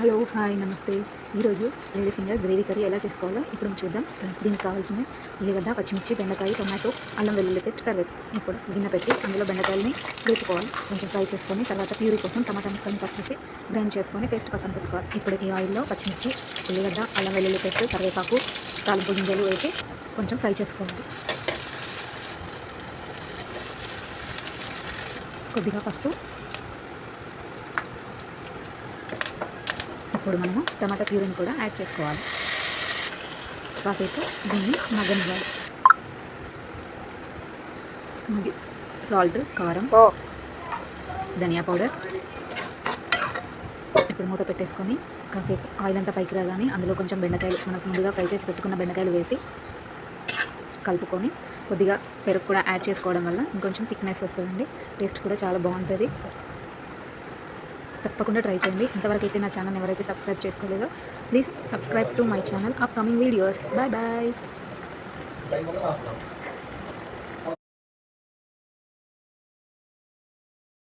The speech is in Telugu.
హలో, హాయ్, నమస్తే. ఈరోజు లేడీ ఫింగర్ గ్రేవీ కర్రీ ఎలా చేసుకోవాలో ఇప్పుడు చూద్దాం. దీనికి కావాల్సిన ఉల్లిగడ్డ, పచ్చిమిర్చి, బెండకాయ, టొమాటో, అల్లం వెల్లుల్లి పేస్ట్, కరివేపాకు. ఇప్పుడు గిన్నె పెట్టి అందులో బెండకాయలని వేపుకోవాలి. కొంచెం ఫ్రై చేసుకొని తర్వాత ప్యూరీ కోసం టమాటా ముక్కలను కట్ చేసి గ్రైండ్ చేసుకొని పేస్ట్ పక్కన పెట్టుకోవాలి. ఇప్పుడు ఈ ఆయిల్లో పచ్చిమిర్చి, ఉల్లిగడ్డ, అల్లం వెల్లుల్లి పేస్ట్, కరివేపాకు, తాలింపు గింజలు వేసి కొంచెం ఫ్రై చేసుకోవాలి. కొద్దిగా పసుపు. ఇప్పుడు మనము టమాటా ప్యూరీని కూడా యాడ్ చేసుకోవాలి. కాసేపు దీన్ని మగ్గనివ్వాలి. సాల్ట్, కారం, ధనియా పౌడర్. ఇప్పుడు మూత పెట్టేసుకొని కాసేపు ఆయిల్ అంతా పైకి రాగానే అందులో కొంచెం బెండకాయలు, మనకు ముందుగా ఫ్రై చేసి పెట్టుకున్న బెండకాయలు వేసి కలుపుకొని కొద్దిగా పెరుగు కూడా యాడ్ చేసుకోవడం వల్ల ఇంకొంచెం థిక్నెస్ వస్తుందండి. టేస్ట్ కూడా చాలా బాగుంటుంది. తప్పకుండా ట్రై చేయండి. ఇంతవరకు అయితే నా ఛానల్ ఎవరైతే సబ్స్క్రైబ్ చేసుకోలేదో please subscribe to my channel. Upcoming videos. Bye bye.